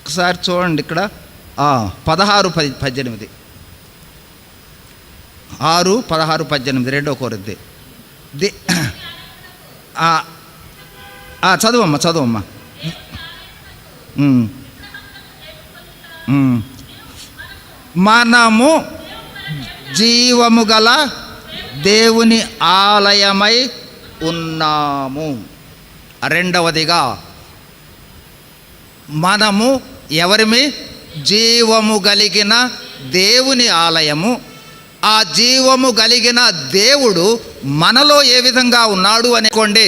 ఒకసారి చూడండి ఇక్కడ 16-18 6:16-18 2 కొరింథీ. చదువమ్మా. మనము జీవము గల దేవుని ఆలయమై ఉన్నాము. రెండవదిగా మనము ఎవరిమి? జీవము కలిగిన దేవుని ఆలయము. ఆ జీవము కలిగిన దేవుడు మనలో ఏ విధంగా ఉన్నాడు అనుకోండి.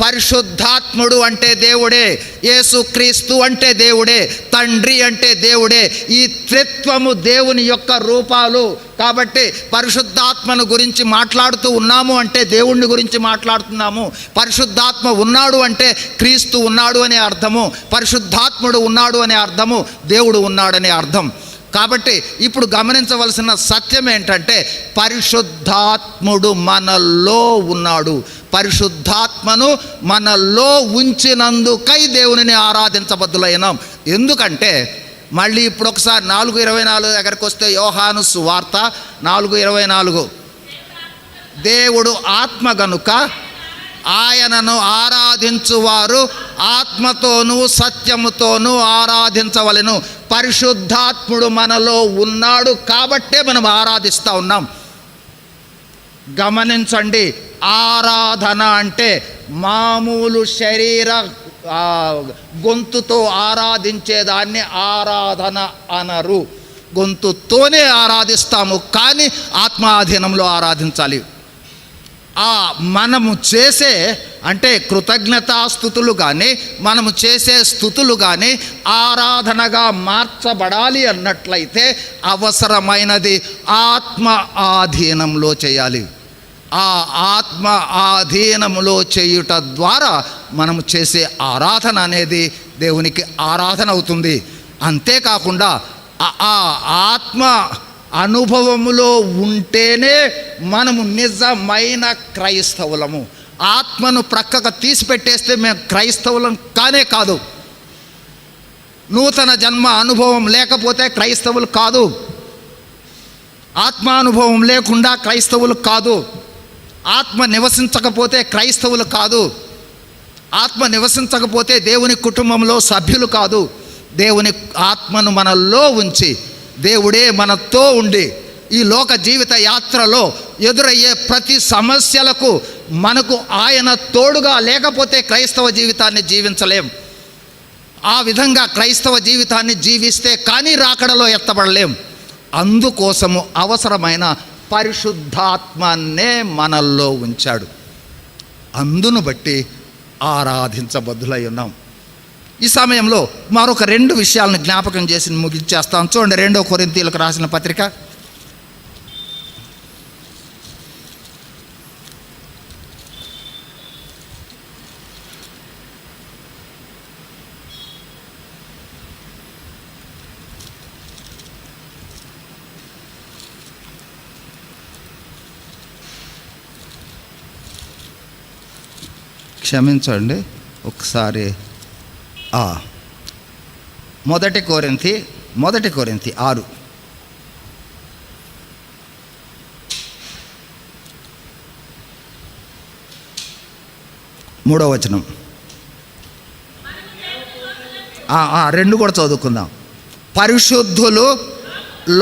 పరిశుద్ధాత్ముడు అంటే దేవుడే, యేసుక్రీస్తు అంటే దేవుడే, తండ్రి అంటే దేవుడే. ఈ త్రిత్వము దేవుని యొక్క రూపాలు. కాబట్టి పరిశుద్ధాత్మను గురించి మాట్లాడుతూ ఉన్నాము అంటే దేవుణ్ణి గురించి మాట్లాడుతున్నాము. పరిశుద్ధాత్మ ఉన్నాడు అంటే క్రీస్తు ఉన్నాడు అనే అర్థము, పరిశుద్ధాత్ముడు ఉన్నాడు అనే అర్థము, దేవుడు ఉన్నాడనే అర్థం. కాబట్టి ఇప్పుడు గమనించవలసిన సత్యం ఏంటంటే పరిశుద్ధాత్ముడు మనలో ఉన్నాడు. పరిశుద్ధాత్మను మనలో ఉంచినందుకై దేవునిని ఆరాధించబద్దులైనాం. ఎందుకంటే మళ్ళీ ఇప్పుడు ఒకసారి 4:24 దగ్గరికి వస్తే యోహాను సువార్త 4:24 దేవుడు ఆత్మ గనుక ఆయనను ఆరాధించువారు ఆత్మతోనూ సత్యముతోనూ ఆరాధించవలెను. పరిశుద్ధాత్ముడు మనలో ఉన్నాడు కాబట్టే మనం ఆరాధిస్తూ ఉన్నాం. గమనించండి, ఆరాధన అంటే మామూలు శరీర గొంతుతో ఆరాధించేదాన్ని ఆరాధన అనరు. గొంతుతోనే ఆరాధిస్తాము, కానీ ఆత్మాధీనంలో ఆరాధించాలి. మనము చేసే అంటే కృతజ్ఞతాస్తుతులు కానీ మనము చేసే స్తుతులు కానీ ఆరాధనగా మార్చబడాలి అన్నట్లయితే అవసరమైనది ఆత్మ ఆధీనంలో చేయాలి. ఆ ఆత్మ ఆధీనములో చేయుట ద్వారా మనము చేసే ఆరాధన అనేది దేవునికి ఆరాధన అవుతుంది. అంతేకాకుండా ఆ ఆత్మ అనుభవములో ఉంటేనే మనము నిజమైన క్రైస్తవులము. ఆత్మను ప్రక్కకు తీసిపెట్టేస్తే మేము క్రైస్తవులం కానే కాదు. నూతన జన్మ అనుభవం లేకపోతే క్రైస్తవులు కాదు. ఆత్మానుభవం లేకుండా క్రైస్తవులు కాదు. ఆత్మ నివసించకపోతే క్రైస్తవులు కాదు. ఆత్మ నివసించకపోతే దేవుని కుటుంబంలో సభ్యులు కాదు. దేవుని ఆత్మను మనలో ఉంచి దేవుడే మనతో ఉండి ఈ లోక జీవిత యాత్రలో ఎదురయ్యే ప్రతి సమస్యలకు మనకు ఆయన తోడుగా లేకపోతే క్రైస్తవ జీవితాన్ని జీవించలేం. ఆ విధంగా క్రైస్తవ జీవితాన్ని జీవిస్తే కానీ రాకడలో ఎత్తబడలేం. అందుకోసము అవసరమైన పరిశుద్ధాత్మనే మనల్లో ఉంచాడు. అందును బట్టి ఆరాధించబద్దులై ఉన్నాం. ఈ సమయంలో మరొక 2 విషయాలను జ్ఞాపకం చేసి ముగించేస్తాం. చూడండి, 2 కొరింథీయులకు రాసిన పత్రిక 1 కొరింథీ 6 3వ వచనం. 2 కూడా చదువుకుందాం. పరిశుద్ధులు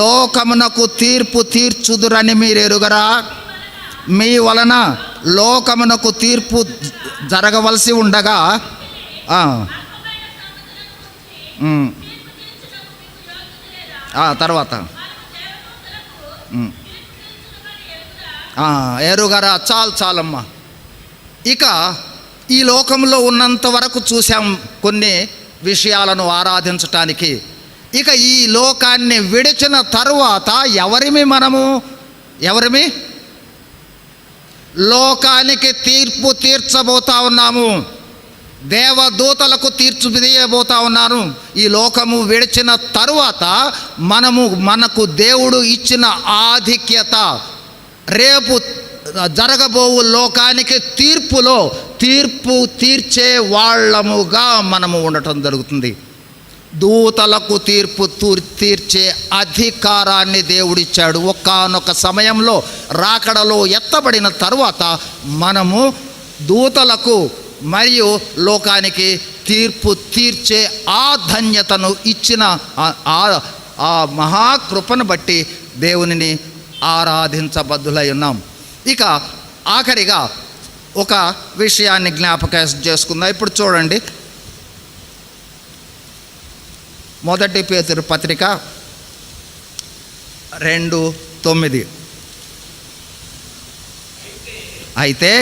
లోకమునకు తీర్పు తీర్చుదురని మీరు ఎరుగరా? మీ వలన లోకమునకు తీర్పు జరగవలసి ఉండగా తర్వాత ఎరుగరా? చాలమ్మా. ఇక ఈ లోకంలో ఉన్నంత వరకు చూసాం కొన్ని విషయాలను ఆరాధించటానికి. ఇక ఈ లోకాన్ని విడిచిన తరువాత మనము ఎవరిమి? లోకానికి తీర్పు తీర్చబోతా ఉన్నాము. దేవదూతలకు తీర్పు తీయబోతా ఉన్నాను. ఈ లోకము విడిచిన తరువాత మనకు దేవుడు ఇచ్చిన ఆధిక్యత రేపు జరగబోవు లోకానికి తీర్పు తీర్చే వాళ్ళముగా మనము ఉండటం జరుగుతుంది. దూతలకు తీర్పు తీర్చే అధికారాన్ని దేవుడిచ్చాడు. ఒకానొక సమయంలో రాకడలో ఎత్తబడిన తరువాత మనము దూతలకు మరియు లోకానికి తీర్పు తీర్చే ఆ ధన్యతను ఇచ్చిన ఆ మహాకృపను బట్టి దేవునిని ఆరాధించబద్ధులై ఉన్నాం. ఇక ఆఖరిగా ఒక విషయాన్ని జ్ఞాపకం చేసుకుందాం. ఇప్పుడు చూడండి, 1 పేతురు పత్రిక 2:9. అయితే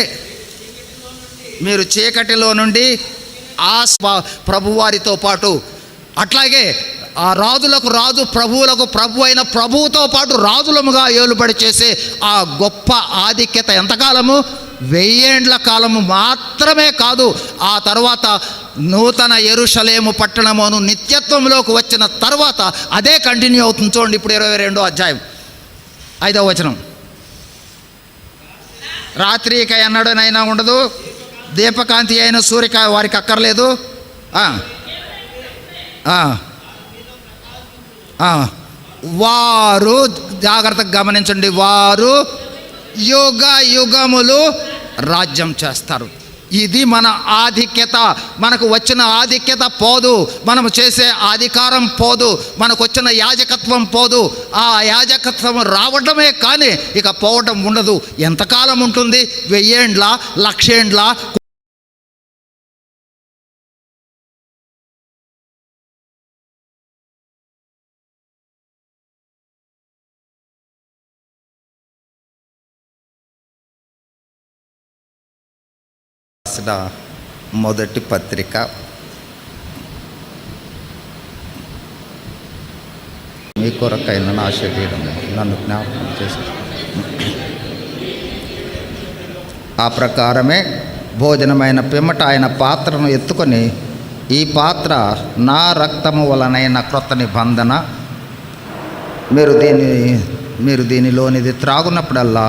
మీరు చీకటిలో నుండి ఆ ప్రభువారితో పాటు, అట్లాగే ఆ రాజులకు రాజు, ప్రభువులకు ప్రభు అయిన ప్రభువుతో పాటు రాజులముగా ఏలుబడి చేసే ఆ గొప్ప ఆధిక్యత ఎంతకాలము? 1000 ఏండ్ల కాలము మాత్రమే కాదు. ఆ తర్వాత నూతన యెరూషలేము పట్టణమును నిత్యత్వంలోకి వచ్చిన తర్వాత అదే కంటిన్యూ అవుతుంది. చూడండి, ఇప్పుడు 22వ అధ్యాయం 5వ వచనం. రాత్రికి ఎన్నడనైనా ఉండదు, దీపకాంతి అయిన సూర్యక వారికి అక్కర్లేదు. వారు, జాగ్రత్తగా గమనించండి, వారు యుగ యుగములు రాజ్యం చేస్తారు. ఇది మన ఆధిక్యత. మనకు వచ్చిన ఆధిక్యత పోదు, మనము చేసే అధికారం పోదు, మనకు వచ్చిన యాజకత్వం పోదు. ఆ యాజకత్వం రావడమే కానీ ఇక పోవటం ఉండదు. ఎంతకాలం ఉంటుంది? 1000 ఏండ్ల, 1,00,000 ఏండ్ల? మొదటి పత్రిక మీ కొరకైన నా శరీరం నన్ను జ్ఞాపకం చేసి, ఆ ప్రకారమే భోజనమైన పిమ్మట ఆయన పాత్రను ఎత్తుకొని, ఈ పాత్ర నా రక్తము వలనైన క్రొత్త నిబంధన, మీరు దీనిలోనిది త్రాగునప్పుడల్లా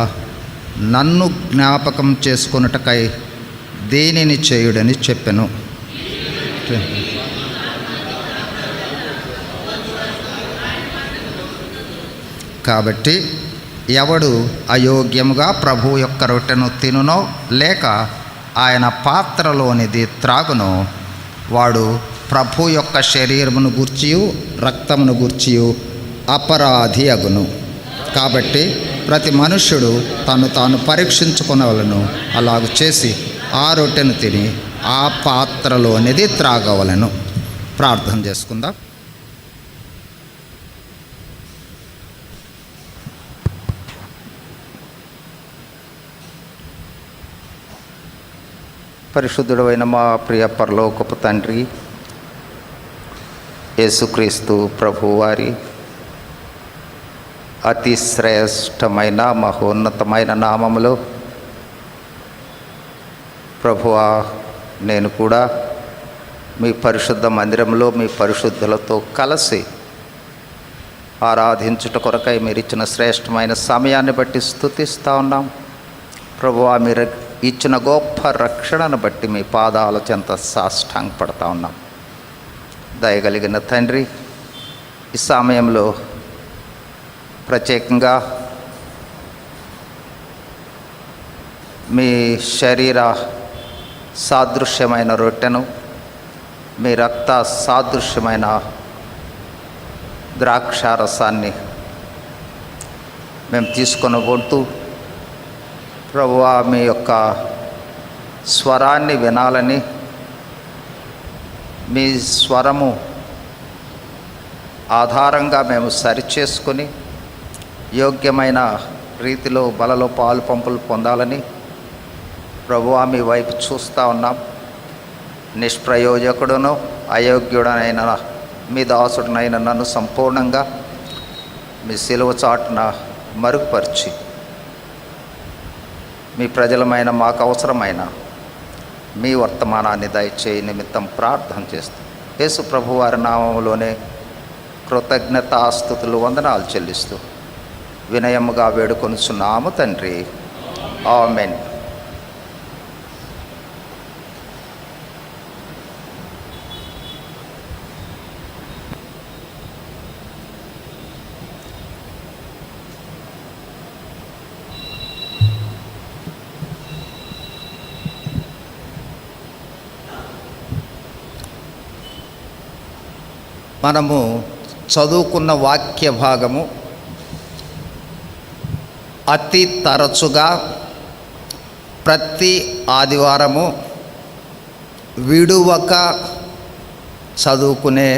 నన్ను జ్ఞాపకం చేసుకొనుటకై దేనిని చేయుడని చెప్పెను. కాబట్టి ఎవడు అయోగ్యముగా ప్రభువు యొక్క రొట్టెను తినునో లేక ఆయన పాత్రలోనిది త్రాగునో వాడు ప్రభు యొక్క శరీరమును గూర్చియు రక్తమును గూర్చియు అపరాధి అగును. కాబట్టి ప్రతి మనుష్యుడు తను తాను పరీక్షించుకొనవలెను. అలాగ చేసి ఆ రొట్టెను తిని ఆ పాత్రలోనిది త్రాగవలెను. ప్రార్థన చేసుకుందాం. పరిశుద్ధుడైన మా ప్రియ పరలోకపు తండ్రి యేసుక్రీస్తు ప్రభువారి అతి శ్రేష్టమైన మహోన్నతమైన నామములో ప్రభువా, నేను కూడా మీ పరిశుద్ధ మందిరంలో మీ పరిశుద్ధులతో కలిసి ఆరాధించుట కొరకై మీరు ఇచ్చిన శ్రేష్టమైన సమయాన్ని బట్టి స్తుతిస్తూ ఉన్నాం. ప్రభువా, మీరు ఇచ్చిన గొప్ప రక్షణను బట్టి మీ పాదాల చెంత సాష్టాంగపడతా ఉన్నాం. దయగలిగిన తండ్రి, ఈ సమయంలో ప్రత్యేకంగా మీ శరీర సాదృశ్యమైన రొట్టెను, మీ రక్త సాదృశ్యమైన ద్రాక్షారసాన్ని మేము తీసుకొనబోతూ ప్రభువా, మీ యొక్క స్వరాన్ని వినాలని, మీ స్వరము ఆధారంగా మేము సరిచేసుకొని యోగ్యమైన రీతిలో బలలో పాలు పంపులు పొందాలని ప్రభువా మీ వైపు చూస్తూ ఉన్నాం. నిష్ప్రయోజకుడును అయోగ్యుడనైన మీ దాసుడునైన నన్ను సంపూర్ణంగా మీ సిలువ చాటున మరుగుపరిచి మీ ప్రజలమైన మాకు అవసరమైన మీ వర్తమానాన్ని దయచేయి నిమిత్తం ప్రార్థన చేస్తాం. యేసు ప్రభు వారి నామములోనే కృతజ్ఞతాస్తుతులు వందనాలు చెల్లిస్తూ వినయముగా వేడుకొనుచున్నాము తండ్రి. ఆమేన్. మనము చదువుకున్న వాక్య భాగము అతి తరచుగా ప్రతి ఆదివారము విడువక చదువుకునే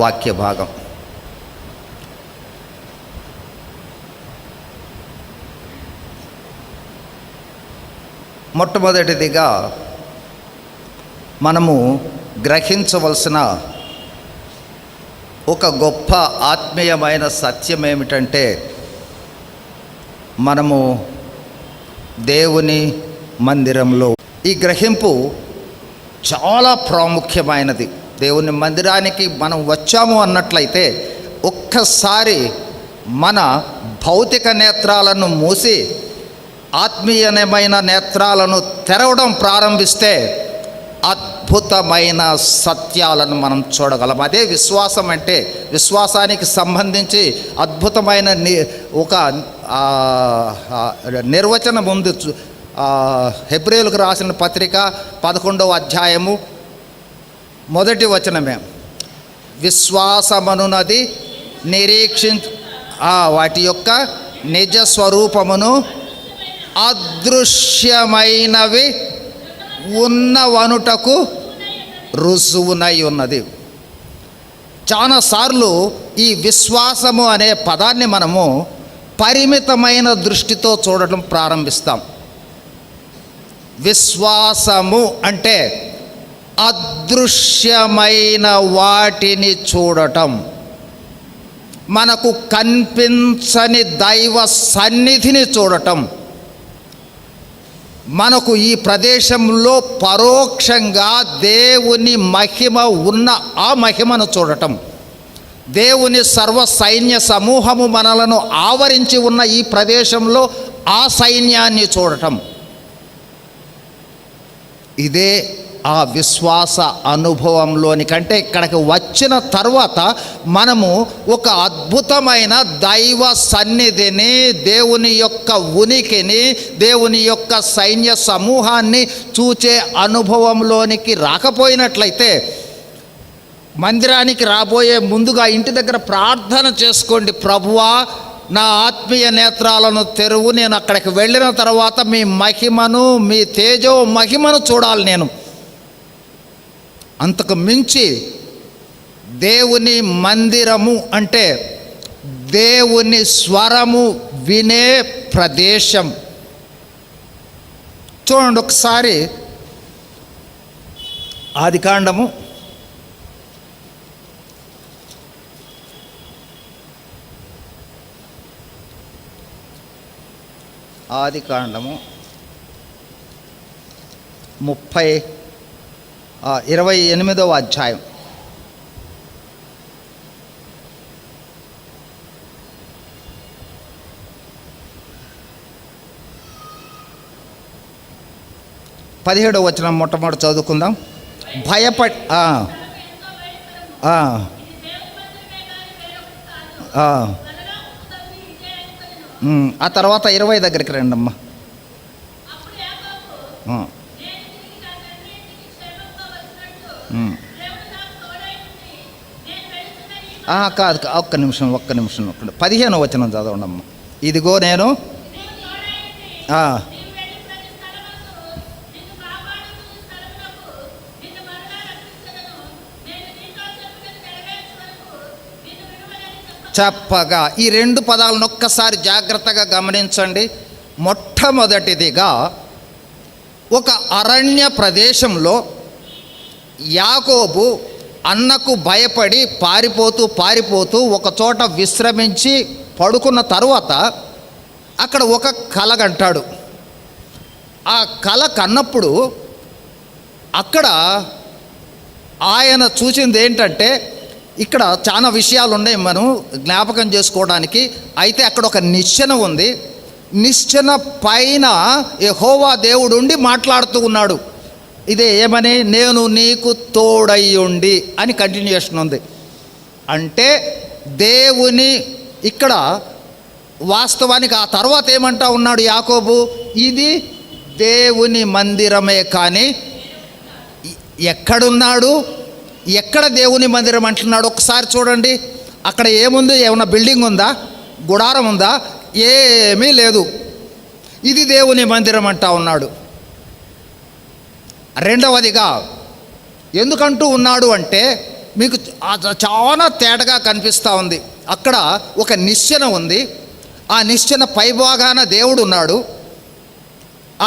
వాక్య భాగం. మొట్టమొదటిదిగా మనము గ్రహించవలసిన ఒక గొప్ప ఆత్మీయమైన సత్యం ఏమిటంటే, మనము దేవుని మందిరంలో. ఈ గ్రహింపు చాలా ప్రాముఖ్యమైనది. దేవుని మందిరానికి మనం వచ్చాము అన్నట్లయితే ఒక్కసారి మన భౌతిక నేత్రాలను మూసి ఆత్మీయమైన నేత్రాలను తెరవడం ప్రారంభిస్తే అద్భుతమైన సత్యాలను మనం చూడగలం. అదే విశ్వాసం అంటే. విశ్వాసానికి సంబంధించి అద్భుతమైన ఒక నిర్వచనం ఉంది. హెబ్రీయులకు రాసిన పత్రిక 11వ అధ్యాయము 1వ వచనమే. విశ్వాసమనున్నది వాటి యొక్క నిజ స్వరూపమును అదృశ్యమైనవి ఉన్నవనుటకు రుజువునై ఉన్నది. చాలాసార్లు ఈ విశ్వాసము అనే పదాన్ని మనము పరిమితమైన దృష్టితో చూడటం ప్రారంభిస్తాం. విశ్వాసము అంటే అదృశ్యమైన వాటిని చూడటం, మనకు కనిపించని దైవ సన్నిధిని చూడటం, మనకు ఈ ప్రదేశంలో పరోక్షంగా దేవుని మహిమ ఉన్న ఆ మహిమను చూడటం, దేవుని సర్వ సైన్య సమూహము మనలను ఆవరించి ఉన్న ఈ ప్రదేశంలో ఆ సైన్యాన్ని చూడటం. ఇదే ఆ విశ్వాస అనుభవంలోని కంటే ఇక్కడికి వచ్చిన తర్వాత మనము ఒక అద్భుతమైన దైవ సన్నిధిని, దేవుని యొక్క ఉనికిని, దేవుని యొక్క సైన్య సమూహాన్ని చూచే అనుభవంలోనికి రాకపోయినట్లయితే, మందిరానికి రాబోయే ముందుగా ఇంటి దగ్గర ప్రార్థన చేసుకోండి. ప్రభువా, నా ఆత్మీయ నేత్రాలను తెరువు, నేను అక్కడికి వెళ్ళిన తర్వాత మీ మహిమను, మీ తేజో మహిమను చూడాలి. నేను అంతకు మించి దేవుని మందిరము అంటే దేవుని స్వరము వినే ప్రదేశం. చూడండి ఒకసారి ఆదికాండము 28వ అధ్యాయం. పదిహేడవ వచనం మొట్టమొదటి చదువుకుందాం. ఆ తర్వాత 20 దగ్గరికి రండమ్మా. కాదు, ఒక్క నిమిషం 15వ వచనం చదవండమ్మా. ఇదిగో నేను చెప్పగా, ఈ 2 పదాలను ఒక్కసారి జాగ్రత్తగా గమనించండి. మొట్టమొదటిదిగా, ఒక అరణ్య ప్రదేశంలో యాకోబు అన్నకు భయపడి పారిపోతూ ఒక చోట విశ్రమించి పడుకున్న తరువాత అక్కడ ఒక కల కంటాడు. ఆ కల కన్నప్పుడు అక్కడ ఆయన చూసింది ఏంటంటే, ఇక్కడ చాలా విషయాలు ఉన్నాయి మనం జ్ఞాపకం చేసుకోవడానికి. అయితే అక్కడ ఒక నిచ్చెన ఉంది. నిచ్చెన పైన యెహోవా దేవుడు ఉండి మాట్లాడుతూ ఉన్నాడు. ఇదే ఏమని, నేను నీకు తోడయ్యుండి అని కంటిన్యూషన్ ఉంది. అంటే దేవుని ఇక్కడ వాస్తవానికి ఆ తర్వాత ఏమంటా ఉన్నాడు యాకోబు, ఇది దేవుని మందిరమే కానీ ఎక్కడున్నాడు, ఎక్కడ దేవుని మందిరం అంటున్నాడు ఒకసారి చూడండి. అక్కడ ఏముంది? ఏమన్నా బిల్డింగ్ ఉందా? గుడారం ఉందా? ఏమీ లేదు. ఇది దేవుని మందిరం అంటా ఉన్నాడు. రెండవదిగా ఎందుకంటూ ఉన్నాడు అంటే మీకు చాలా తేటగా కనిపిస్తూ ఉంది. అక్కడ ఒక నిచ్చెన ఉంది. ఆ నిచ్చెన పైభాగాన దేవుడు ఉన్నాడు.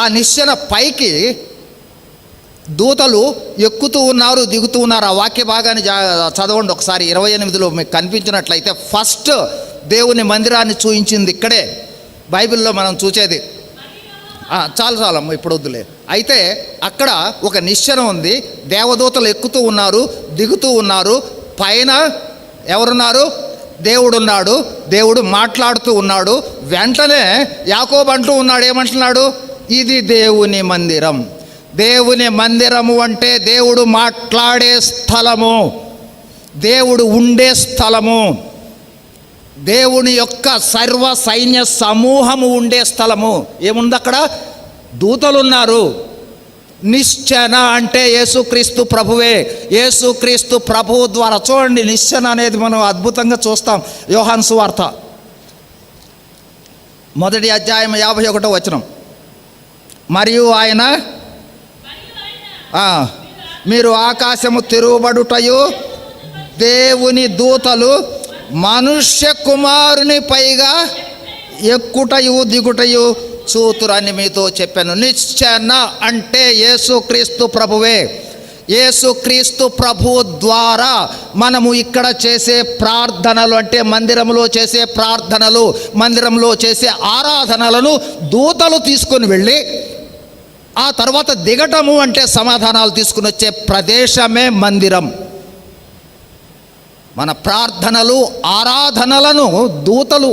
ఆ నిచ్చెన పైకి దూతలు ఎక్కుతూ ఉన్నారు, దిగుతూ ఉన్నారు. ఆ వాక్య భాగాన్ని చదవండి ఒకసారి. 28లో మీకు కనిపించినట్లయితే ఫస్ట్ దేవుని మందిరాన్ని చూయించింది ఇక్కడే బైబిల్లో మనం చూసేది. చాలు ఇప్పుడు వద్దులే. అయితే అక్కడ ఒక నిచ్చెన ఉంది, దేవదూతలు ఎక్కుతూ ఉన్నారు, దిగుతూ ఉన్నారు. పైన ఎవరున్నారు? దేవుడున్నాడు. దేవుడు మాట్లాడుతూ ఉన్నాడు. వెంటనే యాకోబు అంటూ ఉన్నాడు, ఏమంటున్నాడు? ఇది దేవుని మందిరం. దేవుని మందిరము అంటే దేవుడు మాట్లాడే స్థలము, దేవుడు ఉండే స్థలము, దేవుని యొక్క సర్వ సైన్య సమూహము ఉండే స్థలము. ఏముంది అక్కడ? దూతలున్నారు. నిశ్చన అంటే యేసుక్రీస్తు ప్రభువే. యేసుక్రీస్తు ప్రభువు ద్వారా చూడండి, నిశ్చన అనేది మనం అద్భుతంగా చూస్తాం. యోహాను సువార్త 1వ అధ్యాయం 51వ వచనం. మరియు ఆయన మీరు ఆకాశము తిరుగుబడుటయు దేవుని దూతలు మనుష్య కుమారుని పైగా ఎక్కుటయు దిగుటయు చూతురని మీతో చెప్పాను. నిశ్చన అంటే యేసుక్రీస్తు ప్రభువే. యేసుక్రీస్తు ప్రభువు ద్వారా మనము ఇక్కడ చేసే ప్రార్థనలు, అంటే మందిరంలో చేసే ప్రార్థనలు, మందిరంలో చేసే ఆరాధనలను దూతలు తీసుకొని వెళ్ళి ఆ తర్వాత దిగటము అంటే సమాధానాలు తీసుకుని వచ్చే ప్రదేశమే మందిరం. మన ప్రార్థనలు, ఆరాధనలను దూతలు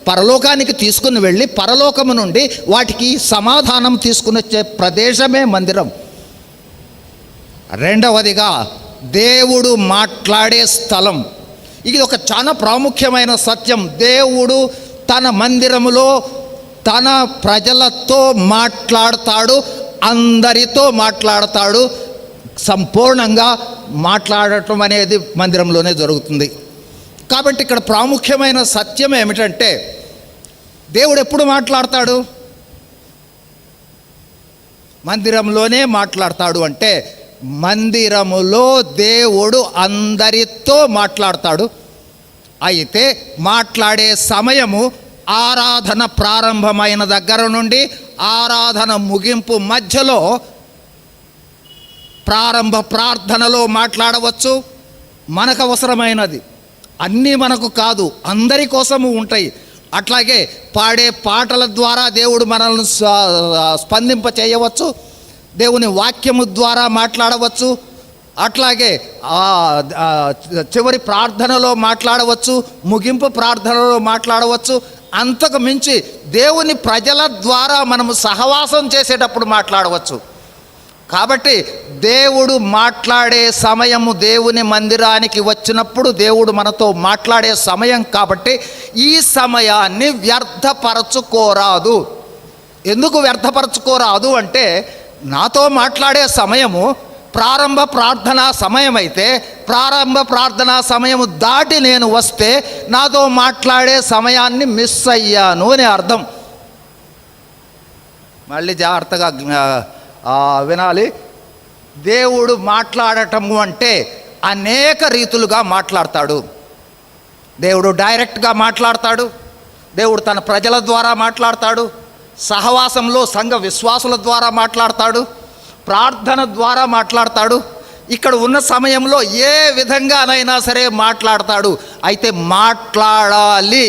పరలోకానికి తీసుకుని వెళ్ళి పరలోకము నుండి వాటికి సమాధానం తీసుకుని వచ్చే ప్రదేశమే మందిరం. రెండవదిగా దేవుడు మాట్లాడే స్థలం. ఇది ఒక చాలా ప్రాముఖ్యమైన సత్యం. దేవుడు తన మందిరములో తన ప్రజలతో మాట్లాడతాడు, అందరితో మాట్లాడతాడు. సంపూర్ణంగా మాట్లాడటం అనేది మందిరంలోనే జరుగుతుంది. కాబట్టి ఇక్కడ ప్రాముఖ్యమైన సత్యం ఏమిటంటే దేవుడు ఎప్పుడు మాట్లాడతాడు? మందిరంలోనే మాట్లాడతాడు. అంటే మందిరములో దేవుడు అందరితో మాట్లాడతాడు. అయితే మాట్లాడే సమయము ఆరాధన ప్రారంభమైన దగ్గర నుండి ఆరాధన ముగింపు మధ్యలో ప్రారంభ ప్రార్థనలో మాట్లాడవచ్చు. మనకు అవసరమైనది అన్నీ మనకు కాదు, అందరి కోసము ఉంటాయి. అట్లాగే పాడే పాటల ద్వారా దేవుడు మనల్ని స్పందింప చేయవచ్చు, దేవుని వాక్యము ద్వారా మాట్లాడవచ్చు, అట్లాగే చివరి ప్రార్థనలో మాట్లాడవచ్చు, ముగింపు ప్రార్థనలో మాట్లాడవచ్చు. అంతకు మించి దేవుని ప్రజల ద్వారా మనము సహవాసం చేసేటప్పుడు మాట్లాడవచ్చు. కాబట్టి దేవుడు మాట్లాడే సమయము దేవుని మందిరానికి వచ్చినప్పుడు దేవుడు మనతో మాట్లాడే సమయం. కాబట్టి ఈ సమయాన్ని వ్యర్థపరచుకోరాదు. ఎందుకు వ్యర్థపరచుకోరాదు అంటే నాతో మాట్లాడే సమయము ప్రారంభ ప్రార్థనా సమయం అయితే ప్రారంభ ప్రార్థనా సమయము దాటి నేను వస్తే నాతో మాట్లాడే సమయాన్ని మిస్ అయ్యాను అని అర్థం. మళ్ళీ జాగ్రత్తగా వినాలి. దేవుడు మాట్లాడటము అంటే అనేక రీతులుగా మాట్లాడతాడు. దేవుడు డైరెక్ట్గా మాట్లాడతాడు, దేవుడు తన ప్రజల ద్వారా మాట్లాడతాడు, సహవాసంలో సంఘ విశ్వాసుల ద్వారా మాట్లాడతాడు, ప్రార్థన ద్వారా మాట్లాడతాడు. ఇక్కడ ఉన్న సమయంలో ఏ విధంగానైనా సరే మాట్లాడతాడు. అయితే మాట్లాడాలి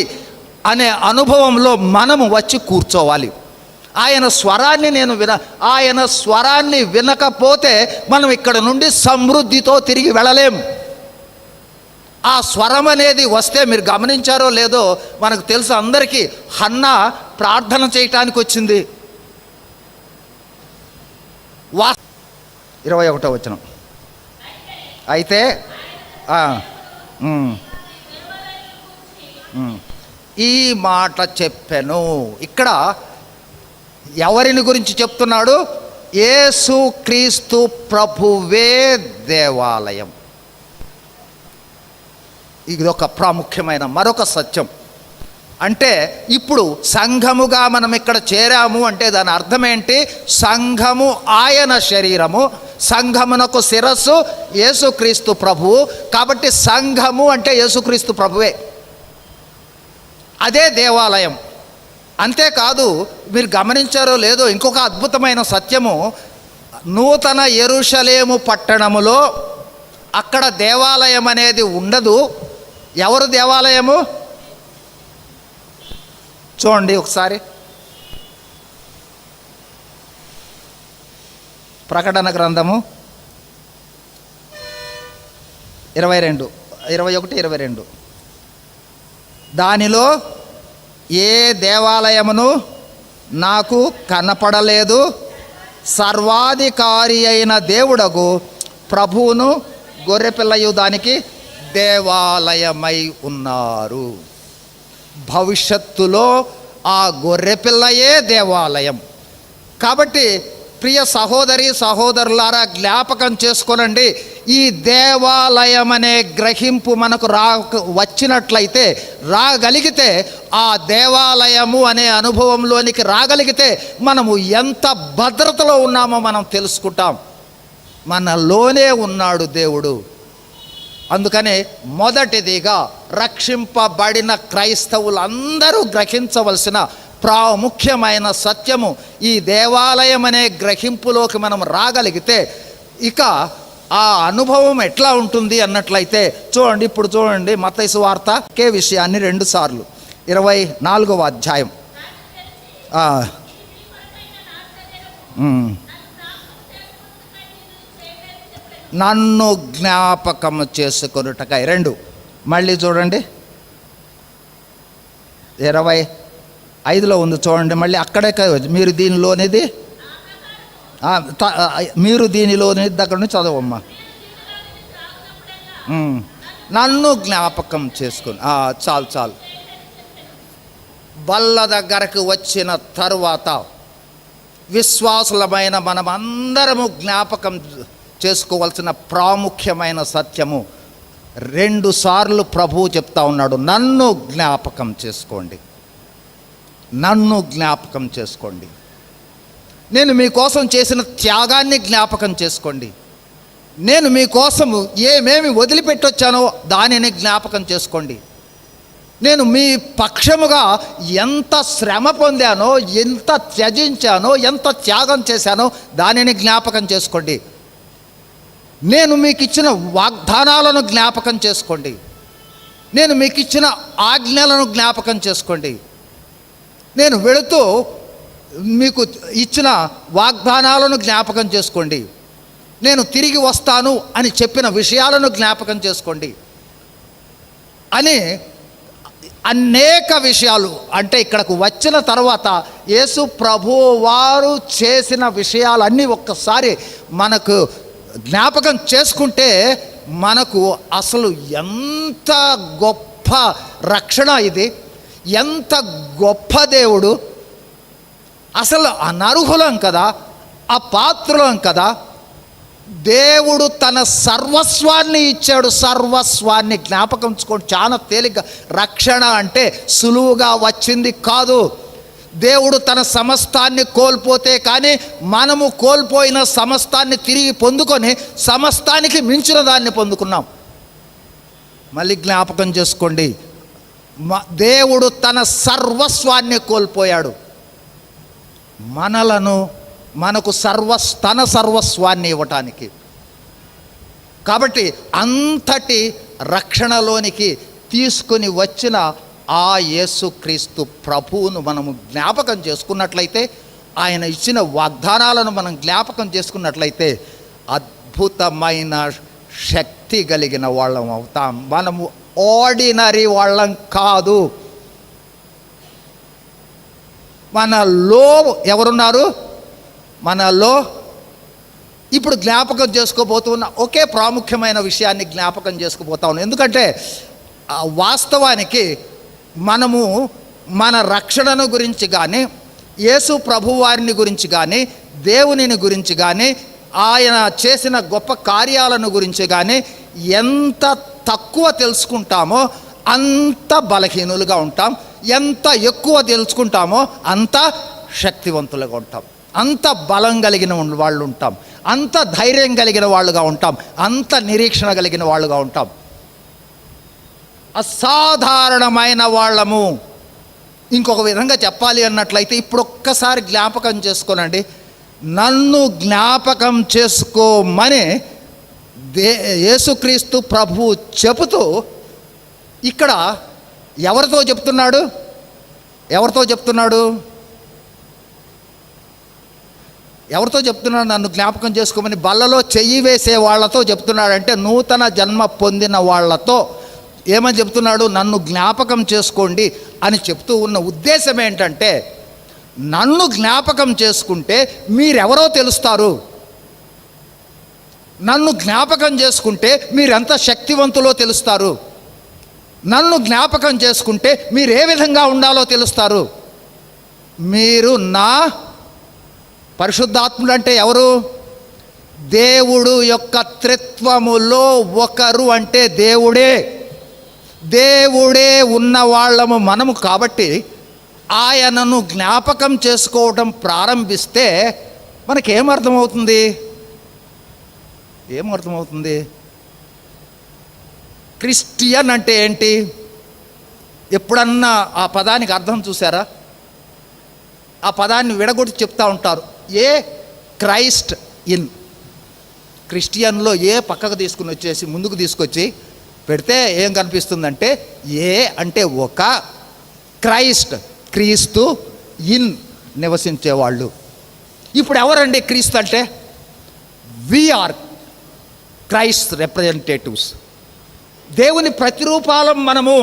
అనే అనుభవంలో మనము వచ్చి కూర్చోవాలి. ఆయన స్వరాన్ని వినకపోతే మనం ఇక్కడ నుండి సమృద్ధితో తిరిగి వెళ్ళలేం. ఆ స్వరం అనేది వస్తే మీరు గమనించారో లేదో మనకు తెలుసు అందరికీ. హన్నా ప్రార్థన చేయటానికి వచ్చింది. 21వ వచనం. అయితే ఈ మాట చెప్పెను. ఇక్కడ ఎవరిని గురించి చెప్తున్నాడు? యేసుక్రీస్తు ప్రభువే దేవాలయం. ఇది ఒక ప్రాముఖ్యమైన మరొక సత్యం. అంటే ఇప్పుడు సంఘముగా మనం ఇక్కడ చేరాము అంటే దాని అర్థం ఏంటి? సంఘము ఆయన శరీరము, సంఘమునకు శిరస్సు యేసుక్రీస్తు ప్రభువు. కాబట్టి సంఘము అంటే యేసుక్రీస్తు ప్రభువే, అదే దేవాలయం. అంతేకాదు, మీరు గమనించారో లేదో, ఇంకొక అద్భుతమైన సత్యము, నూతన యెరూషలేము పట్టణములో అక్కడ దేవాలయం అనేది ఉండదు. ఎవరు దేవాలయము? చూడండి ఒకసారి, ప్రకటన గ్రంథము 21:22. దానిలో ఏ దేవాలయమును నాకు కనపడలేదు, సర్వాధికారి అయిన దేవుడగు ప్రభువును గొర్రెపిల్లయు దానికి దేవాలయమై ఉన్నారు. భవిష్యత్తులో ఆ గొర్రెపిల్లయే దేవాలయం. కాబట్టి ప్రియ సహోదరి సహోదరులారా, జ్ఞాపకం చేసుకోనండి, ఈ దేవాలయం అనే గ్రహింపు మనకు వచ్చినట్లయితే, రాగలిగితే, ఆ దేవాలయము అనే అనుభవంలోనికి రాగలిగితే మనము ఎంత భద్రతలో ఉన్నామో మనం తెలుసుకుంటాం. మనలోనే ఉన్నాడు దేవుడు. అందుకనే మొదటిదిగా రక్షింపబడిన క్రైస్తవులందరూ గ్రహించవలసిన ప్రాముఖ్యమైన సత్యము, ఈ దేవాలయం అనే గ్రహింపులోకి మనం రాగలిగితే ఇక ఆ అనుభవం ఎట్లా ఉంటుంది అన్నట్లయితే చూడండి. ఇప్పుడు చూడండి, మత్తయి సువార్త ఒకే విషయాన్ని 2 సార్లు 24వ అధ్యాయం. నన్ను జ్ఞాపకము చేసుకొనుటకై 2. మళ్ళీ చూడండి, 25లో ఉంది చూడండి. మళ్ళీ అక్కడే మీరు దీనిలోనిది, మీరు దీనిలోనిది దగ్గర నుంచి చదవమ్మా. నన్ను జ్ఞాపకం చేసుకుని చాలు. బల్ల దగ్గరకు వచ్చిన తరువాత విశ్వాసులమైన మనం అందరము జ్ఞాపకం చేసుకోవాల్సిన ప్రాముఖ్యమైన సత్యము 2 సార్లు ప్రభువు చెప్తా ఉన్నాడు. నన్ను జ్ఞాపకం చేసుకోండి, నన్ను జ్ఞాపకం చేసుకోండి. నేను మీకోసం చేసిన త్యాగాన్ని జ్ఞాపకం చేసుకోండి. నేను మీకోసము ఏమేమి వదిలిపెట్టొచ్చానో దానిని జ్ఞాపకం చేసుకోండి. నేను మీ పక్షముగా ఎంత శ్రమ పొందానో, ఎంత త్యజించానో, ఎంత త్యాగం చేశానో దానిని జ్ఞాపకం చేసుకోండి. నేను మీకు ఇచ్చిన వాగ్దానాలను జ్ఞాపకం చేసుకోండి. నేను మీకు ఇచ్చిన ఆజ్ఞలను జ్ఞాపకం చేసుకోండి. నేను వెళుతూ మీకు ఇచ్చిన వాగ్దానాలను జ్ఞాపకం చేసుకోండి. నేను తిరిగి వస్తాను అని చెప్పిన విషయాలను జ్ఞాపకం చేసుకోండి అని అనేక విషయాలు. అంటే ఇక్కడకు వచ్చిన తర్వాత యేసు ప్రభువు వారు చేసిన విషయాలన్నీ ఒక్కసారి మనకు జ్ఞాపకం చేసుకుంటే మనకు అసలు ఎంత గొప్ప రక్షణ ఇది, ఎంత గొప్ప దేవుడు. అసలు అనర్హులం కదా, అపాత్రులం కదా, దేవుడు తన సర్వస్వాన్ని ఇచ్చాడు. సర్వస్వాన్ని జ్ఞాపకం ఉంచుకోండి. చాలా తేలిగ్గా, రక్షణ అంటే సులువుగా వచ్చింది కాదు. దేవుడు తన సమస్తాన్ని కోల్పోతే కానీ మనము కోల్పోయిన సమస్తాన్ని తిరిగి పొందుకొని సమస్తానికి మించిన దాన్ని పొందుకున్నాం. మళ్ళీ జ్ఞాపకం చేసుకోండి, దేవుడు తన సర్వస్వాన్ని కోల్పోయాడు మనకు తన సర్వస్వాన్ని ఇవ్వటానికి. కాబట్టి అంతటి రక్షణలోనికి తీసుకుని వచ్చిన ఆ యేసుక్రీస్తు ప్రభువును మనము జ్ఞాపకం చేసుకున్నట్లయితే, ఆయన ఇచ్చిన వాగ్దానాలను మనం జ్ఞాపకం చేసుకున్నట్లయితే అద్భుతమైన శక్తి కలిగిన వాళ్ళం అవుతాం. మనము ఆర్డినరీ వాళ్ళం కాదు. మనలో ఎవరున్నారు? మనలో ఇప్పుడు జ్ఞాపకం చేసుకోబోతున్న ఒకే ప్రాముఖ్యమైన విషయాన్ని జ్ఞాపకం చేసుకోబోతా ఉన్నాం. ఎందుకంటే వాస్తవానికి మనము మన రక్షణను గురించి కానీ, యేసు ప్రభువారిని గురించి కానీ, దేవునిని గురించి కానీ, ఆయన చేసిన గొప్ప కార్యాలను గురించి కానీ ఎంత తక్కువ తెలుసుకుంటామో అంత బలహీనులుగా ఉంటాం, ఎంత ఎక్కువ తెలుసుకుంటామో అంత శక్తివంతులుగా ఉంటాం, అంత బలం కలిగిన వాళ్ళు ఉంటాం, అంత ధైర్యం కలిగిన వాళ్ళుగా ఉంటాం, అంత నిరీక్షణ కలిగిన వాళ్ళుగా ఉంటాం. అసాధారణమైన వాళ్ళము. ఇంకొక విధంగా చెప్పాలి అన్నట్లయితే ఇప్పుడు ఒక్కసారి జ్ఞాపకం చేసుకోనండి. నన్ను జ్ఞాపకం చేసుకోమని యేసుక్రీస్తు ప్రభువు చెబుతూ ఇక్కడ ఎవరితో చెప్తున్నాడు? ఎవరితో చెప్తున్నాడు? నన్ను జ్ఞాపకం చేసుకోమని బల్లలో చెయ్యి వేసే వాళ్ళతో చెప్తున్నాడంటే నూతన జన్మ పొందిన వాళ్ళతో ఏమని చెప్తున్నాడు? నన్ను జ్ఞాపకం చేసుకోండి అని చెప్తూ ఉన్న ఉద్దేశం ఏంటంటే, నన్ను జ్ఞాపకం చేసుకుంటే మీరెవరో తెలుస్తారు. నన్ను జ్ఞాపకం చేసుకుంటే మీరెంత శక్తివంతులో తెలుస్తారు. నన్ను జ్ఞాపకం చేసుకుంటే మీరు ఏ విధంగా ఉండాలో తెలుస్తారు. మీరు నా పరిశుద్ధాత్ముడు అంటే ఎవరు? దేవుడు యొక్క త్రిత్వములో ఒకరు అంటే దేవుడే. దేవుడే ఉన్న వాళ్ళము మనము కాబట్టి ఆయనను జ్ఞాపకం చేసుకోవడం ప్రారంభిస్తే మనకేమర్థమవుతుంది? ఏమర్థమవుతుంది? క్రిస్టియన్ అంటే ఏంటి? ఎప్పుడన్నా ఆ పదానికి అర్థం చూసారా? ఆ పదాన్ని విడగొట్టి చెప్తా ఉంటారు. ఏ క్రైస్ట్ ఇన్. క్రిస్టియన్లో ఏ పక్కకు తీసుకుని వచ్చేసి ముందుకు తీసుకొచ్చి పెడితే ఏం కనిపిస్తుందంటే ఏ అంటే ఒక, క్రైస్ట్ క్రీస్తు, ఇన్ నివసించేవాళ్ళు. ఇప్పుడు ఎవరండి క్రీస్తు అంటే? We are Christ representatives. దేవుని ప్రతిరూపాలం మనము,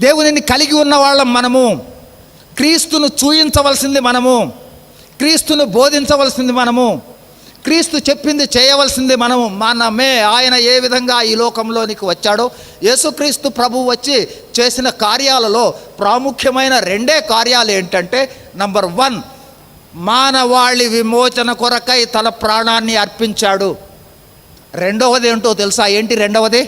దేవునిని కలిగి ఉన్న వాళ్ళం మనము, క్రీస్తును చూయించవలసింది మనము, క్రీస్తును బోధించవలసింది మనము, క్రీస్తు చెప్పింది చేయవలసింది మనమే. ఆయన ఏ విధంగా ఈ లోకంలోనికి వచ్చాడో, యేసుక్రీస్తు ప్రభువు వచ్చి చేసిన కార్యాలలో ప్రాముఖ్యమైన రెండే కార్యాలు ఏంటంటే, నంబర్ 1, మానవాళి విమోచన కొరకై తన ప్రాణాన్ని అర్పించాడు. రెండవది ఏంటో తెలుసా? ఏంటి రెండవది?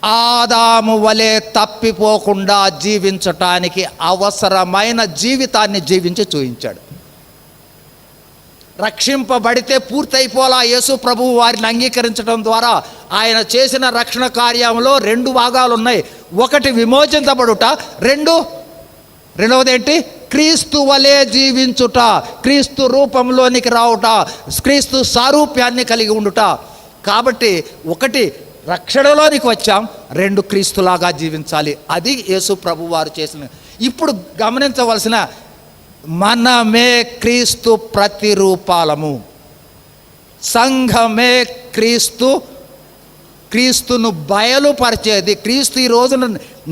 ఆదాము వలె తప్పిపోకుండా జీవించటానికి అవసరమైన జీవితాన్ని జీవించి చూయించాడు. రక్షింపబడితే పూర్తయిపోలా. యేసు ప్రభువు వారిని అంగీకరించడం ద్వారా ఆయన చేసిన రక్షణ కార్యంలో 2 భాగాలు ఉన్నాయి. ఒకటి విమోచించబడుట, రెండవది ఏంటి? క్రీస్తు వలె జీవించుట, క్రీస్తు రూపంలోనికి రావుట, క్రీస్తు సారూప్యాన్ని కలిగి ఉండుట. కాబట్టి ఒకటి రక్షణలోనికి వచ్చాం, 2 క్రీస్తులాగా జీవించాలి. అది యేసు ప్రభు వారు చేసిన. ఇప్పుడు గమనించవలసిన, మనమే క్రీస్తు ప్రతిరూపాలము. సంఘమే క్రీస్తును బయలుపరిచేది. క్రీస్తు ఈ రోజున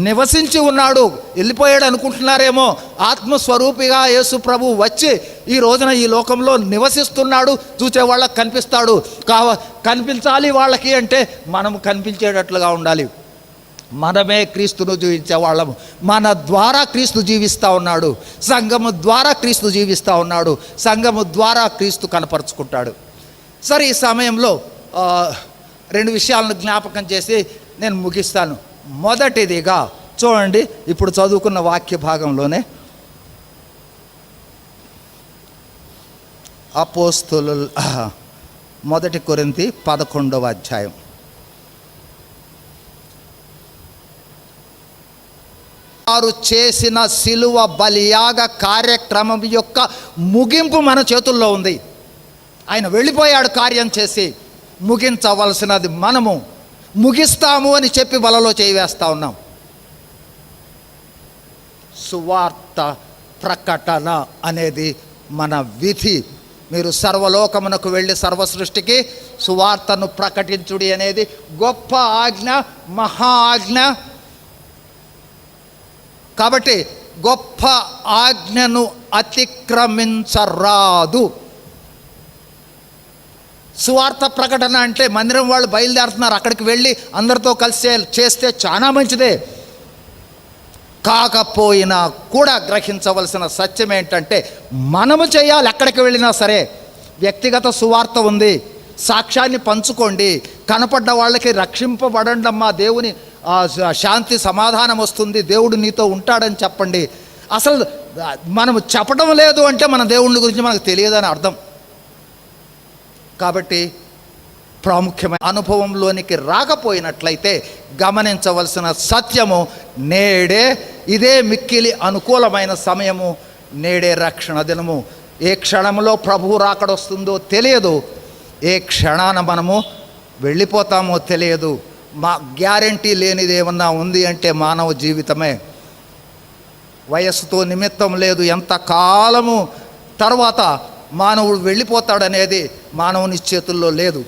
నివసించి ఉన్నాడు. వెళ్ళిపోయాడు అనుకుంటున్నారేమో. ఆత్మస్వరూపిగా యేసు ప్రభు వచ్చి ఈ రోజున ఈ లోకంలో నివసిస్తున్నాడు. చూసే వాళ్ళకి కనిపిస్తాడు. కనిపించాలి వాళ్ళకి అంటే మనము కనిపించేటట్లుగా ఉండాలి. మనమే క్రీస్తును జీవించే వాళ్ళము. మన ద్వారా క్రీస్తు జీవిస్తూ ఉన్నాడు. సంఘము ద్వారా క్రీస్తు జీవిస్తూ ఉన్నాడు. సంఘము ద్వారా క్రీస్తు కనపరుచుకుంటాడు. సరే, ఈ సమయంలో 2 విషయాలను జ్ఞాపకం చేసి నేను ముగిస్తాను. మొదటిదిగా చూడండి, ఇప్పుడు చదువుకున్న వాక్య భాగంలోనే అపోస్తలుల 1 కొరింథీ 11వ అధ్యాయం. వారు చేసిన సిలువ బలియాగ కార్యక్రమం యొక్క ముగింపు మన చేతుల్లో ఉంది. ఆయన వెళ్ళిపోయాడు కార్యం చేసి. ముగించవలసినది మనము. ముగిస్తాము అని చెప్పి బలలో చేయివేస్తూ ఉన్నాం. సువార్త ప్రకటన అనేది మన విధి. మీరు సర్వలోకమునకు వెళ్ళి సర్వ సృష్టికి సువార్తను ప్రకటించుడి అనేది గొప్ప ఆజ్ఞ, మహా ఆజ్ఞ. కాబట్టి గొప్ప ఆజ్ఞను అతిక్రమించరాదు. సువార్త ప్రకటన అంటే మందిరం వాళ్ళు బయలుదేరుతున్నారు, అక్కడికి వెళ్ళి అందరితో కలిసి చేస్తే చాలా మంచిదే. కాకపోయినా కూడా గ్రహించవలసిన సత్యం ఏంటంటే, మనము చేయాలి. ఎక్కడికి వెళ్ళినా సరే వ్యక్తిగత సువార్త ఉంది, సాక్ష్యాన్ని పంచుకోండి, కనపడ్డ వాళ్ళకి రక్షింపబడండి అమ్మా, దేవుని శాంతి సమాధానం వస్తుంది, దేవుడు నీతో ఉంటాడని చెప్పండి. అసలు మనము చెప్పడం లేదు అంటే మన దేవుని గురించి మనకు తెలియదని అర్థం. కాబట్టి ప్రాముఖ్యమైన అనుభవంలోనికి రాకపోయినట్లయితే గమనించవలసిన సత్యము, నేడే ఇదే మిక్కిలి అనుకూలమైన సమయము, నేడే రక్షణ దినము. ఏ క్షణంలో ప్రభువు రాకడొస్తుందో తెలియదు, ఏ క్షణాన మనము వెళ్ళిపోతామో తెలియదు. మా గ్యారంటీ లేనిది ఏమన్నా ఉంది అంటే మానవ జీవితమే. వయస్సుతో నిమిత్తం లేదు, ఎంత కాలము తర్వాత మానవుడు వెళ్ళిపోతాడనేది మానవుని చేతుల్లో లేదు.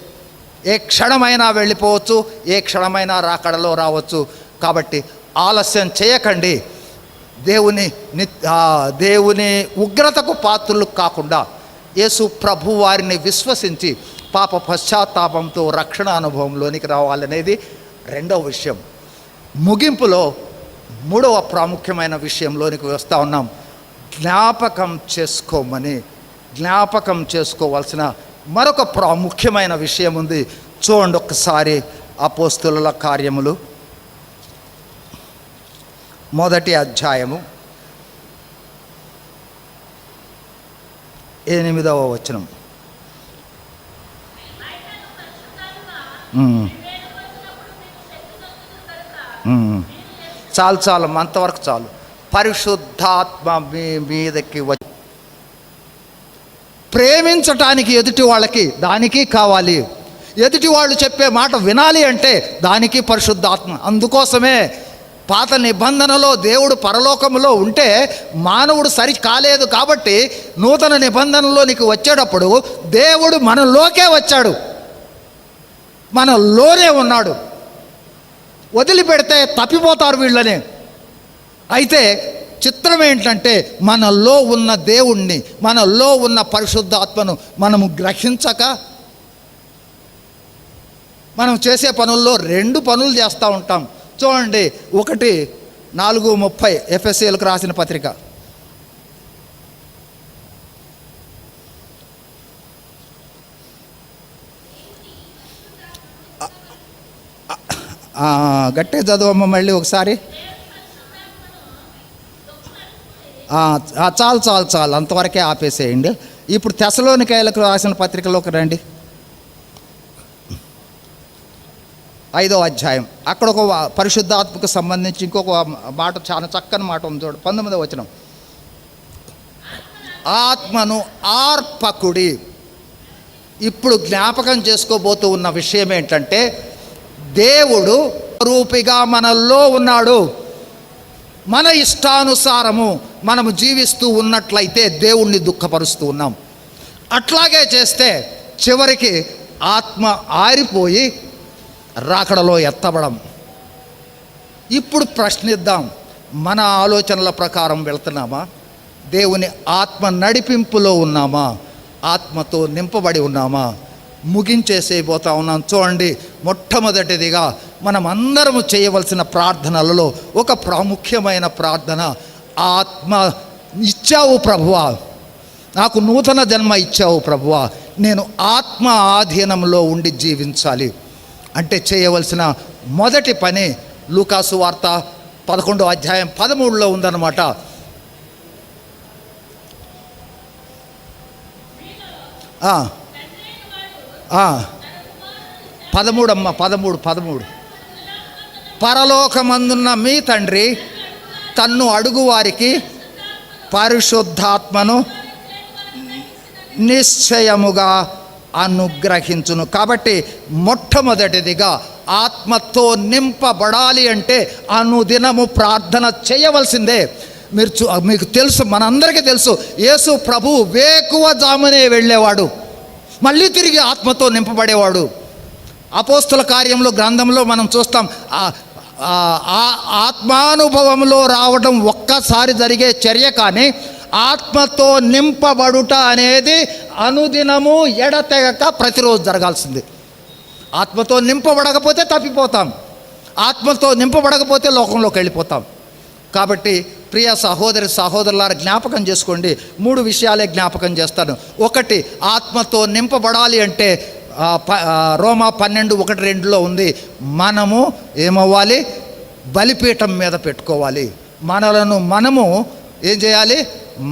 ఏ క్షణమైనా వెళ్ళిపోవచ్చు, ఏ క్షణమైనా రాకడలో రావచ్చు. కాబట్టి ఆలస్యం చేయకండి. దేవుని ఉగ్రతకు పాత్రులు కాకుండా యేసు ప్రభు వారిని విశ్వసించి పాప పశ్చాత్తాపంతో రక్షణ అనుభవంలోనికి రావాలనేది రెండవ విషయం. ముగింపులో మూడవ ప్రాముఖ్యమైన విషయంలోనికి వస్తూ ఉన్నాం. జ్ఞాపకం చేసుకోవాల్సిన మరొక ప్రాముఖ్యమైన విషయం ఉంది. చూడండి ఒక్కసారి అపోస్తలుల కార్యములు 1వ అధ్యాయము 8వ వచనం. చాలు అంతవరకు చాలు. పరిశుద్ధాత్మ మీ మీదకి వచ్చి ప్రేమించటానికి ఎదుటి వాళ్ళకి దానికి కావాలి. ఎదుటి వాళ్ళు చెప్పే మాట వినాలి అంటే దానికి పరిశుద్ధాత్మ. అందుకోసమే పాత నిబంధనలో దేవుడు పరలోకంలో ఉంటే మానవుడు సరి కాలేదు కాబట్టి నూతన నిబంధనలోనికి వచ్చేటప్పుడు దేవుడు మనలోకే వచ్చాడు, మనలోనే ఉన్నాడు. వదిలిపెడితే తప్పిపోతారు వీళ్ళని. అయితే చిత్రం ఏంటంటే మనలో ఉన్న దేవుణ్ణి, మనలో ఉన్న పరిశుద్ధాత్మను మనము గ్రహించక మనం చేసే పనుల్లో 2 పనులు చేస్తూ ఉంటాం. చూడండి, 1:4-30 ఎఫెసీయులకు రాసిన పత్రిక. గట్టిగా చదవమ్మ మళ్ళీ ఒకసారి. చాలు అంతవరకే ఆపేసేయండి. ఇప్పుడు తెసలోనికైలకు రాసిన పత్రికలోకి రండి. 5వ అధ్యాయం. అక్కడ ఒక పరిశుద్ధాత్మకు సంబంధించి ఇంకొక మాట, చాలా చక్కని మాట ఉంది చూడు. 19వ వచనం. ఆత్మను ఆర్పకుడి. ఇప్పుడు జ్ఞాపకం చేసుకోబోతూ ఉన్న విషయం ఏంటంటే దేవుడు రూపిగా మనల్లో ఉన్నాడు. మన ఇష్టానుసారము మనము జీవిస్తూ ఉన్నట్లయితే దేవుణ్ణి దుఃఖపరుస్తూ ఉన్నాం. అట్లాగే చేస్తే చివరికి ఆత్మ ఆరిపోయి రాకడలో ఎత్తబడం. ఇప్పుడు ప్రశ్నిద్దాం, మన ఆలోచనల ప్రకారం వెళ్తున్నామా? దేవుని ఆత్మ నడిపింపులో ఉన్నామా? ఆత్మతో నింపబడి ఉన్నామా? ముగించేసేయబోతా ఉన్నాం. చూడండి, మొట్టమొదటిదిగా మనం అందరము చేయవలసిన ప్రార్థనలలో ఒక ప్రాముఖ్యమైన ప్రార్థన, ఆత్మ ఇచ్చావు ప్రభువా, నాకు నూతన జన్మ ఇచ్చావు ప్రభువా, నేను ఆత్మ ఆధీనంలో ఉండి జీవించాలి అంటే చేయవలసిన మొదటి పని లూకాసు వార్త 11వ అధ్యాయం 13లో ఉందన్నమాట. పదమూడు 13 పరలోకమందున్న మీ తండ్రి తన్ను అడుగు వారికి పరిశుద్ధాత్మను నిశ్చయముగా అనుగ్రహించును. కాబట్టి మొట్టమొదటిదిగా ఆత్మతో నింపబడాలి అంటే అనుదినము ప్రార్థన చేయవలసిందే. మీకు తెలుసు, మనందరికీ తెలుసు, యేసు ప్రభువు వేకువజామునే వెళ్ళేవాడు, మళ్ళీ తిరిగి ఆత్మతో నింపబడేవాడు. అపోస్తుల కార్యంలో గ్రంథంలో మనం చూస్తాం, ఆత్మానుభవంలో రావడం ఒక్కసారి జరిగే చర్య, కానీ ఆత్మతో నింపబడుట అనేది అనుదినము ఎడతెగక ప్రతిరోజు జరగాల్సింది. ఆత్మతో నింపబడకపోతే తప్పిపోతాం, ఆత్మతో నింపబడకపోతే లోకంలోకి వెళ్ళిపోతాం. కాబట్టి ప్రియ సహోదరులారా జ్ఞాపకం చేసుకోండి, 3 విషయాలే జ్ఞాపకం చేస్తాను. 1, ఆత్మతో నింపబడాలి అంటే రోమా 12:1-2లో ఉంది. మనము ఏమవ్వాలి? బలిపీఠం మీద పెట్టుకోవాలి. మనలను మనము ఏం చేయాలి?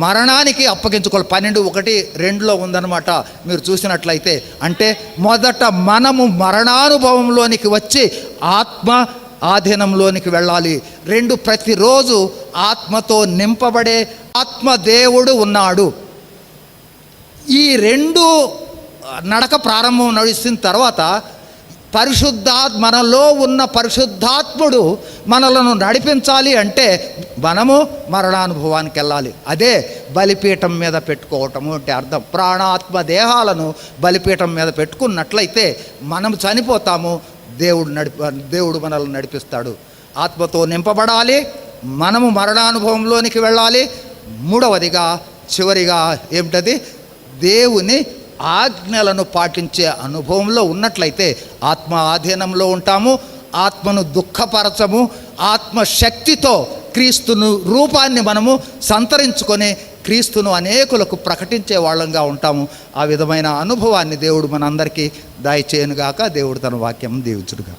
మరణానికి అప్పగించుకోవాలి. 12:1-2లో ఉందన్నమాట. మీరు చూసినట్లయితే అంటే మొదట మనము మరణానుభవంలోనికి వచ్చి ఆత్మ ఆధీనంలోనికి వెళ్ళాలి. 2, ప్రతిరోజు ఆత్మతో నింపబడే ఆత్మదేవుడు ఉన్నాడు. ఈ 2 నడక ప్రారంభం నడిచిన తర్వాత మనలో ఉన్న పరిశుద్ధాత్ముడు మనలను నడిపించాలి అంటే మనము మరణానుభవానికి వెళ్ళాలి. అదే బలిపీఠం మీద పెట్టుకోవటము అంటే అర్థం. ప్రాణాత్మ దేహాలను బలిపీఠం మీద పెట్టుకున్నట్లయితే మనం చనిపోతాము, దేవుడు మనల్ని నడిపిస్తాడు. ఆత్మతో నింపబడాలి, మనము మరణానుభవంలోనికి వెళ్ళాలి. మూడవదిగా చివరిగా ఏమిటది? దేవుని ఆజ్ఞలను పాటించే అనుభవంలో ఉన్నట్లయితే ఆత్మ ఆధీనంలో ఉంటాము, ఆత్మను దుఃఖపరచము, ఆత్మశక్తితో క్రీస్తును రూపాన్ని మనము సంతరించుకొని క్రీస్తును అనేకులకు ప్రకటించే వాళ్ళంగా ఉంటాము. ఆ విధమైన అనుభవాన్ని దేవుడు మనందరికీ దయచేయునుగాక. దేవుడు తన వాక్యం దీవించునుగా.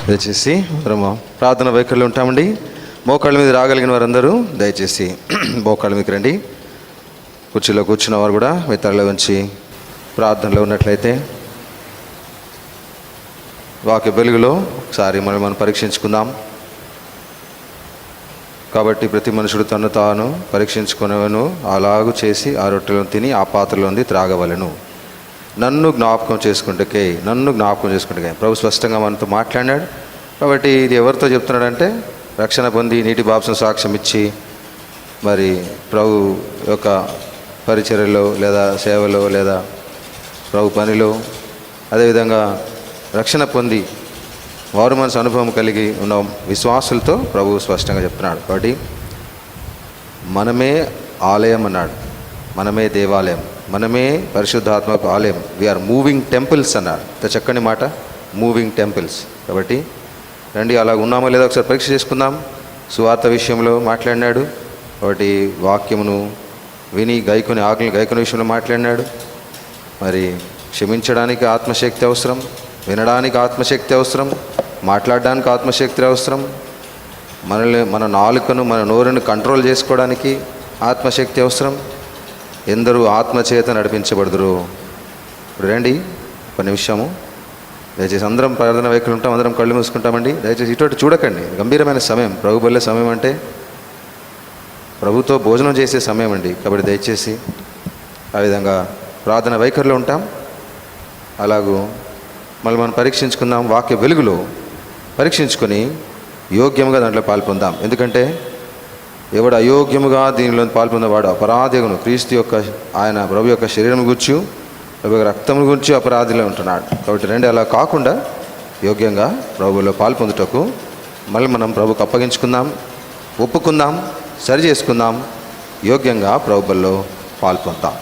దయచేసి మనము ప్రార్థన వైఖరిలో ఉంటామండి. మోకాళ్ళ మీద రాగలిగిన వారందరూ దయచేసి మోకాళ్ళ మీదకి రండి. కుర్చీలో కూర్చున్న వారు కూడా మీ తలలో ఉంచి ప్రార్థనలో ఉన్నట్లయితే వాక్య వెలుగులో ఒకసారి మనం పరీక్షించుకుందాం. కాబట్టి ప్రతి మనుషుడు తను తాను పరీక్షించుకునేవను అలాగూ చేసి ఆ రొట్టెలను తిని ఆ పాత్రలోంది త్రాగవలెను. నన్ను జ్ఞాపకం చేసుకుంటే ప్రభు స్పష్టంగా మనతో మాట్లాడినాడు. కాబట్టి ఇది ఎవరితో చెప్తున్నాడంటే రక్షణ పొంది నీటి బాప్సం సాక్ష్యం ఇచ్చి మరి ప్రభు యొక్క పరిచర్యలో లేదా సేవలో లేదా ప్రభు పనిలో అదేవిధంగా రక్షణ పొంది వారు మనసు అనుభవం కలిగి ఉన్న విశ్వాసులతో ప్రభు స్పష్టంగా చెప్తున్నాడు. కాబట్టి మనమే ఆలయం అన్నాడు, మనమే దేవాలయం, మనమే పరిశుద్ధాత్మకు ఆలయం. వీఆర్ మూవింగ్ టెంపుల్స్ అన్నారు. చక్కని మాట, మూవింగ్ టెంపుల్స్. కాబట్టి రండి, అలా ఉన్నామో లేదో ఒకసారి పరీక్ష చేసుకుందాం. సువార్త విషయంలో మాట్లాడినాడు, కాబట్టి వాక్యమును విని ఆజ్ఞలు గైకొని విషయంలో మాట్లాడినాడు. మరి క్షమించడానికి ఆత్మశక్తి అవసరం, వినడానికి ఆత్మశక్తి అవసరం, మాట్లాడడానికి ఆత్మశక్తి అవసరం, మన నాలుకను మన నోరును కంట్రోల్ చేసుకోవడానికి ఆత్మశక్తి అవసరం. ఎందరూ ఆత్మచేత నడిపించబడుదురు. ఇప్పుడు రండి ఒక నిమిషము దయచేసి అందరం ప్రార్థన వైఖరి ఉంటాం, అందరం కళ్ళు మూసుకుంటామండి. దయచేసి ఇటువంటి చూడకండి. గంభీరమైన సమయం, ప్రభు బల్లే సమయం అంటే ప్రభుతో భోజనం చేసే సమయం అండి. కాబట్టి దయచేసి ఆ విధంగా ప్రార్థన వైఖరిలో ఉంటాం. అలాగూ మళ్ళీ మనం పరీక్షించుకుందాం, వాక్య వెలుగులో పరీక్షించుకొని యోగ్యంగా దాంట్లో పాల్పొందాం. ఎందుకంటే ఎవడు అయోగ్యముగా దీనిలో పాల్పొందేవాడు అపరాధిగును, క్రీస్తు యొక్క ఆయన ప్రభు యొక్క శరీరం గురించి ప్రభు యొక్క రక్తం గురించి అపరాధిలో ఉంటున్నాడు. కాబట్టి రండి, అలా కాకుండా యోగ్యంగా ప్రభువులో పాల్పొందుటకు మళ్ళీ మనం ప్రభుకు అప్పగించుకుందాం, ఒప్పుకుందాం, సరి చేసుకుందాం, యోగ్యంగా ప్రభువులో పాల్పొందాం.